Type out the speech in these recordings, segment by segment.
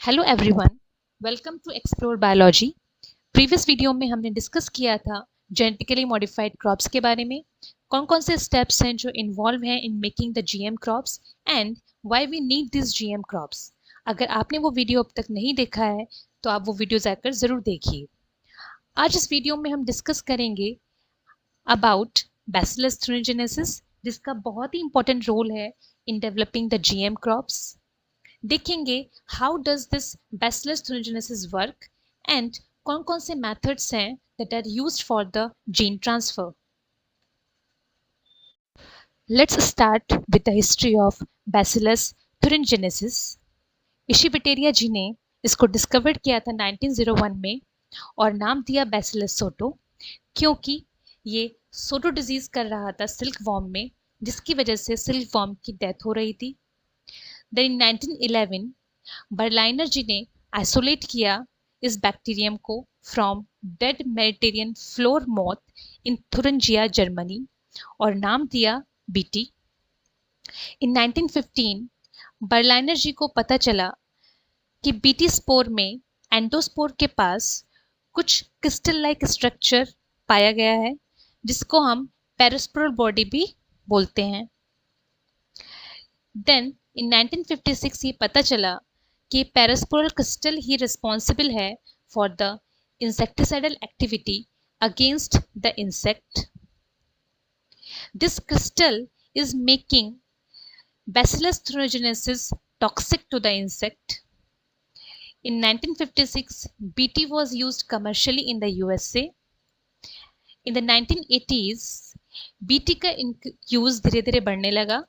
Hello everyone, welcome to explore biology. Previous video में हमने discuss किया था जेनेटिकली मॉडिफाइड क्रॉप्स के बारे में। कौन कौन से स्टेप्स हैं जो इन्वॉल्व हैं in making the GM crops and why we need this GM crops. अगर आपने वो वीडियो अब तक नहीं देखा है तो आप वो वीडियो जाकर ज़रूर देखिए। आज इस वीडियो में हम डिस्कस करेंगे अबाउट बैसिलस thuringiensis, जिसका बहुत ही इंपॉर्टेंट रोल है in developing the GM crops. देखेंगे how does this bacillus thuringiensis work and कौन कौन से मेथड्स हैं that are used for the gene transfer. Let's start with the history of bacillus thuringiensis। इशिबेटेरिया जी ने इसको डिस्कवर किया था 1901 में और नाम दिया बैसिलस सोटो, क्योंकि ये सोटो डिजीज कर रहा था सिल्क वॉर्म में, जिसकी वजह से सिल्क वॉर्म की डेथ हो रही थी। देन इन 1911 बर्लाइनर जी ने आइसोलेट किया इस बैक्टीरियम को from dead Mediterranean floor moth in Thuringia Germany और नाम दिया बीटी। इन 1915 बर्लाइनर जी को पता चला कि बीटी स्पोर में एंडोस्पोर के पास कुछ क्रिस्टल लाइक स्ट्रक्चर पाया गया है, जिसको हम पेरिस्पोरल बॉडी भी बोलते हैं। देन इन 1956 ये पता चला कि पेरिस्पोरल क्रिस्टल ही रिस्पॉन्सिबल है for the insecticidal activity against the insect. This crystal is making Bacillus thuringiensis toxic to the insect. In 1956, BT was used commercially in the USA. In the 1980s, BT का use धीरे धीरे बढ़ने लगा,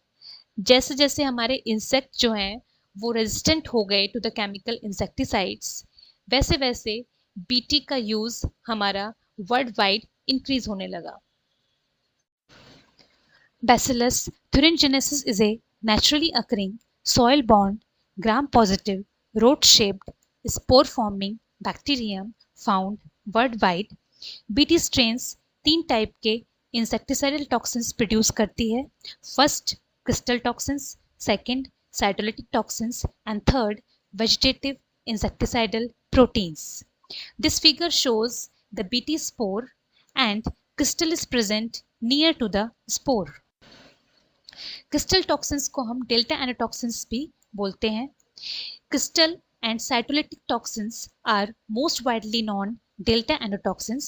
जैसे जैसे हमारे insect जो हैं वो रेजिस्टेंट हो गए टू द केमिकल इंसेक्टिसाइड्स, वैसे वैसे बीटी का यूज हमारा वर्ल्ड वाइड इंक्रीज होने लगा। Bacillus thuringiensis is a naturally occurring soil-borne, gram-positive, rod-shaped, spore-forming bacterium found worldwide. BT strains 3 type के इंसेक्टिसाइडल टॉक्सिन्स प्रोड्यूस करती है। First crystal toxins, second cytolytic toxins and third vegetative insecticidal proteins. This figure shows the BT spore and crystal is present near to the spore. Crystal toxins को हम delta endotoxins भी बोलते हैं। Crystal and cytolytic toxins are most widely known delta endotoxins.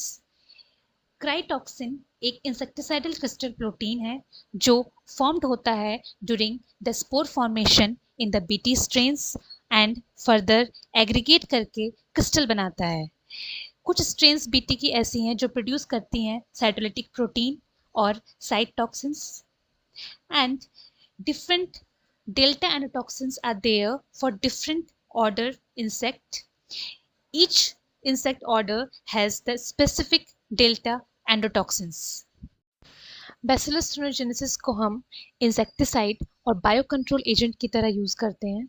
Cry toxin एक insecticidal crystal protein है जो formed होता है during the spore formation in the BT strains and further aggregate करके क्रिस्टल बनाता है। कुछ स्ट्रेन्स बीटी की ऐसी हैं जो प्रोड्यूस करती हैं साइटोलिटिक प्रोटीन और साइटोटॉक्सिन्स, and different delta endotoxins are there for different order insect. Each insect order has the specific delta endotoxins. Bacillus thuringiensis को हम इंसेक्टिसाइड और बायो कंट्रोल एजेंट की तरह यूज करते हैं।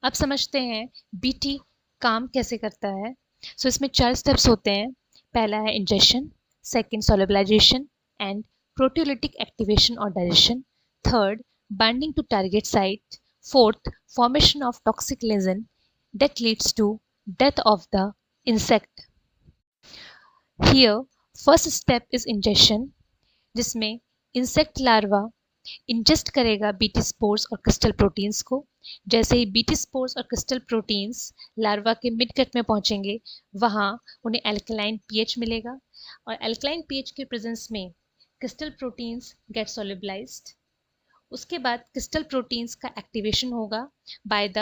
अब समझते हैं बीटी काम कैसे करता है। सो इसमें 4 स्टेप्स होते हैं। पहला है injection, second solubilization and proteolytic activation और digestion, third binding to target site, fourth formation of toxic lesion that leads to death of the insect. Here first step is ingestion, जिसमें insect larva ingest करेगा BT spores और crystal proteins को। जैसे ही BT spores और crystal proteins larva के mid gut में पहुंचेंगे, वहां उन्हें एल्कलाइन पीएच मिलेगा और एल्कलाइन पीएच के प्रेजेंस में क्रिस्टल प्रोटीन्स गेट सोलिबलाइज्ड। उसके बाद क्रिस्टल प्रोटीन्स का एक्टिवेशन होगा by the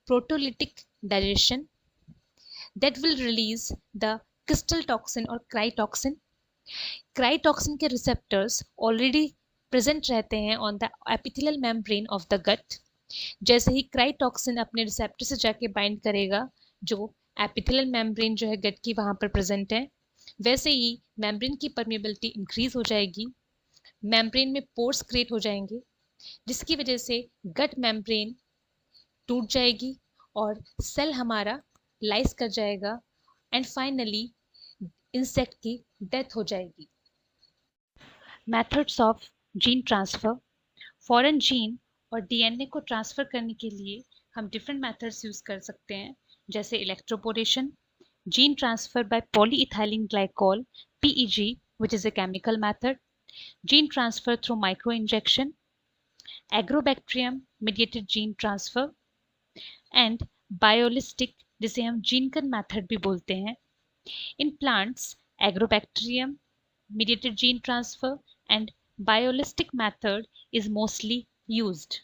proteolytic digestion that will release the crystal toxin और क्राइटॉक्सिन। क्राइटॉक्सिन के रिसेप्टर्स ऑलरेडी प्रेजेंट रहते हैं on the epithelial membrane of the gut. जैसे ही क्राइटॉक्सिन अपने रिसेप्टर से जाके बाइंड करेगा जो एपिथेलियल मेम्ब्रेन जो है गट की वहाँ पर प्रेजेंट है, वैसे ही मेम्ब्रेन की परमिएबिलिटी इंक्रीज हो जाएगी, मेम्ब्रेन में पोर्स क्रिएट हो जाएंगे, जिसकी वजह से गट मेम्ब्रेन टूट जाएगी और सेल हमारा लाइस कर जाएगा एंड फाइनली इंसेक्ट की डेथ हो जाएगी। Methods of gene transfer. Foreign gene और डीएनए को ट्रांसफर करने के लिए हम डिफरेंट मेथड्स यूज कर सकते हैं। जैसे electroporation, gene transfer by polyethylene glycol PEG, which is a chemical method, gene transfer through microinjection, agrobacterium mediated gene transfer and biolistic, जिसे हम जीनकन मेथड भी बोलते हैं. In plants, agrobacterium mediated gene transfer and biolistic method is mostly used.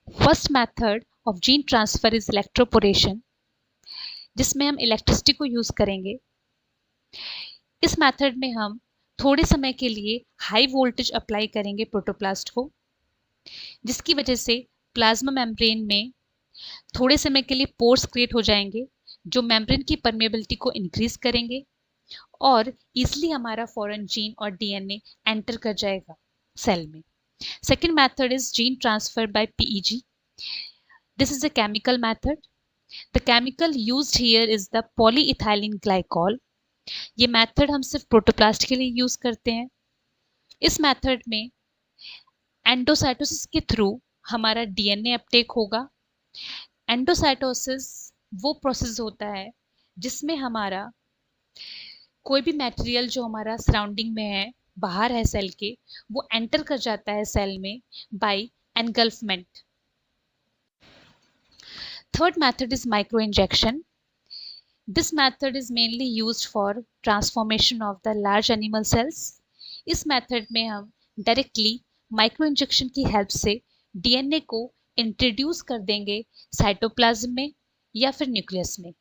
First method of gene transfer is electroporation, जिसमें हम electricity को use करेंगे. इस मेथड में हम थोड़े समय के लिए हाई वोल्टेज अप्लाई करेंगे प्रोटोप्लास्ट को, जिसकी वजह से प्लाज्मा मेम्ब्रेन में थोड़े समय के लिए पोर्स क्रिएट हो जाएंगे, जो मेम्ब्रेन की परमेबिलिटी को इंक्रीज करेंगे और इजिली हमारा फॉरेन जीन और डीएनए एंटर कर जाएगा सेल में. Second method is gene transfer by PEG. This is a chemical method. The chemical used here is the polyethylene glycol. ये मेथड हम सिर्फ प्रोटोप्लास्ट के लिए यूज करते हैं. इस मेथड में एंडोसाइटोसिस के थ्रू हमारा डीएनए अपटेक होगा. एंडोसाइटोसिस वो प्रोसेस होता है जिसमें हमारा कोई भी मटेरियल जो हमारा सराउंडिंग में है, बाहर है सेल के, वो एंटर कर जाता है सेल में by engulfment. Third method is micro injection. This method is mainly used for transformation of the large animal cells. इस मेथड में हम डायरेक्टली माइक्रो इंजेक्शन की हेल्प से डीएनए को इंट्रोड्यूस कर देंगे साइटोप्लाज्म में या फिर न्यूक्लियस में.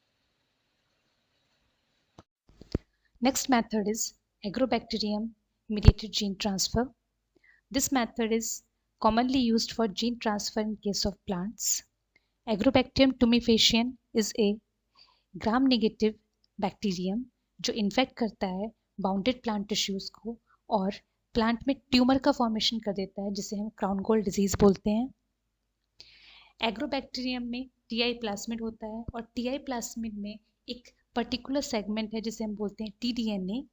Next method is agrobacterium mediated gene transfer. This method is commonly used for gene transfer in case of plants. Agrobacterium tumefaciens is a gram negative bacterium जो infect करता है बाउंडेड प्लांट टिश्यूज को और plant में tumour का formation कर देता है, जिसे हम क्राउन गोल डिजीज बोलते हैं. एग्रोबैक्टीरियम में टीआई प्लाज्मिड होता है और टीआई प्लाज्मिड में एक पर्टिकुलर सेगमेंट है जिसे हम बोलते हैं टीडीएनए.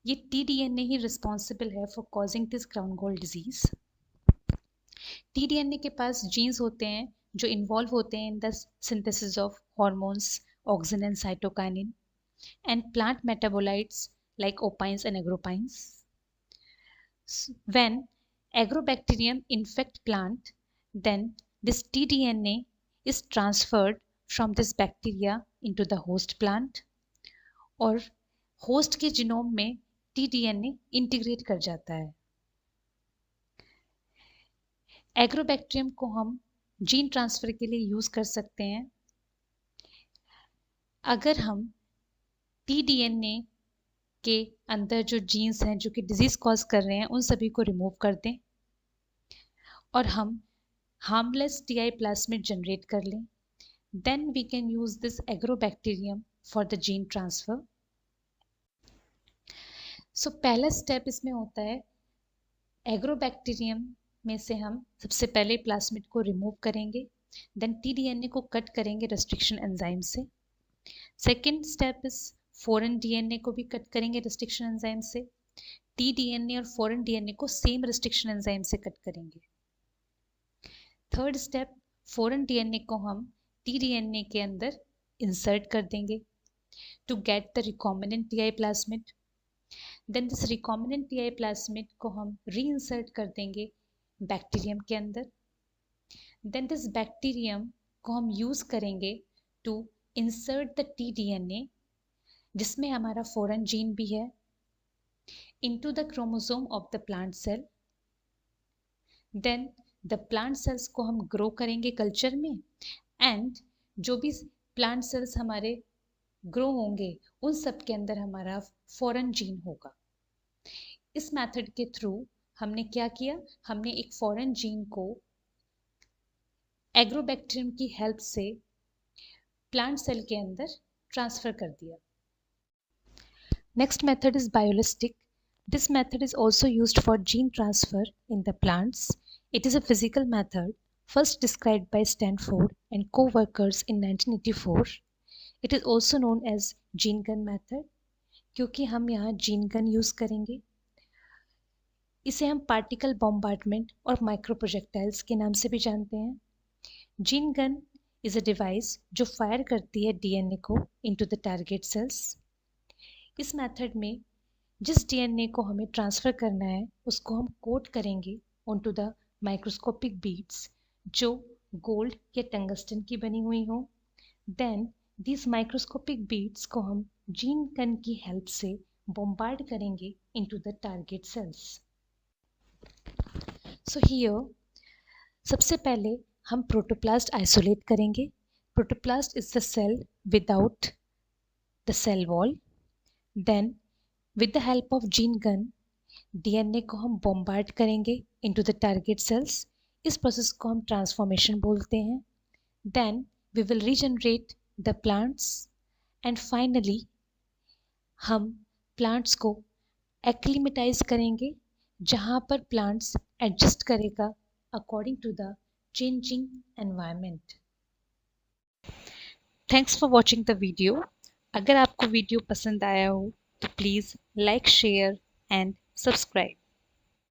ये टीडीएनए ही रिस्पॉन्सिबल है for causing this crown goal disease. T-DNA के पास जीन्स होते हैं जो इन्वॉल्व होते हैं in the synthesis of hormones, auxin and cytokinin, and plant metabolites like opines and agropines. When agrobacterium infect plant, then this tDNA is transferred from this bacteria into the host plant और host के genome में tDNA integrate कर जाता है. Agrobacterium को हम gene transfer के लिए यूज कर सकते हैं अगर हम टीडीएनए के अंदर जो जीन्स हैं जो कि डिजीज कॉज कर रहे हैं उन सभी को रिमूव कर दें और हम हार्मलेस टीआई प्लाज्मिड जनरेट कर लें. Then we can use this agrobacterium for the gene transfer. So पहला स्टेप इसमें होता है एग्रोबैक्टीरियम में से हम सबसे पहले प्लाज्मिड को रिमूव करेंगे, देन टीडीएनए को कट करेंगे रेस्ट्रिक्शन एंजाइम से. Second step is foreign DNA को भी कट करेंगे रेस्ट्रिक्शन एंजाइम से. टीडीएनए और फॉरेन डीएनए को सेम रेस्ट्रिक्शन एंजाइम से कट करेंगे. थर्ड स्टेप, फॉरेन डीएनए को हम टीडीएनए के अंदर इंसर्ट कर देंगे to get the recombinant Ti plasmid. Then this recombinant Ti plasmid को हम री इंसर्ट कर देंगे बैक्टीरियम के अंदर. देन दिस बैक्टीरियम को हम यूज करेंगे टू insert the tDNA जिसमें हमारा फॉरेन जीन भी है into the chromosome of the plant cell. Then the plant cells को हम ग्रो करेंगे कल्चर में एंड जो भी प्लांट सेल्स हमारे ग्रो होंगे उन सब के अंदर हमारा फॉरेन जीन होगा. इस मेथड के थ्रू हमने क्या किया, हमने एक फॉरेन जीन को एग्रोबैक्टीरियम की हेल्प से प्लांट सेल के अंदर ट्रांसफर कर दिया. Next method is biolistic. This method is also used for gene transfer in the plants. It is a physical method first described by Stanford and co-workers in 1984. It is also known as gene gun method क्योंकि हम यहाँ gene gun use करेंगे. इसे हम particle bombardment और microprojectiles के नाम से भी जानते हैं. Gene gun is a device जो फायर करती है डीएनए को into the target cells. इस मेथड में जिस डीएनए को हमें ट्रांसफ़र करना है उसको हम कोट करेंगे onto the microscopic beads जो गोल्ड या टंगस्टन की बनी हुई हो. Then these microscopic beads को हम जीन गन की हेल्प से bombard करेंगे into the target cells. So here सबसे पहले हम प्रोटोप्लास्ट आइसोलेट करेंगे. Protoplast is the cell without the cell wall. Then with the help of gene gun DNA को हम बॉम्बार्ड करेंगे इनटू द टारगेट सेल्स. इस प्रोसेस को हम ट्रांसफॉर्मेशन बोलते हैं. Then we will regenerate the plants and finally हम plants को एक्लिमेटाइज करेंगे जहाँ पर प्लांट्स एडजस्ट करेगा according to the changing environment. Thanks for watching the video. अगर आपको वीडियो पसंद आया हो तो please like, share and subscribe.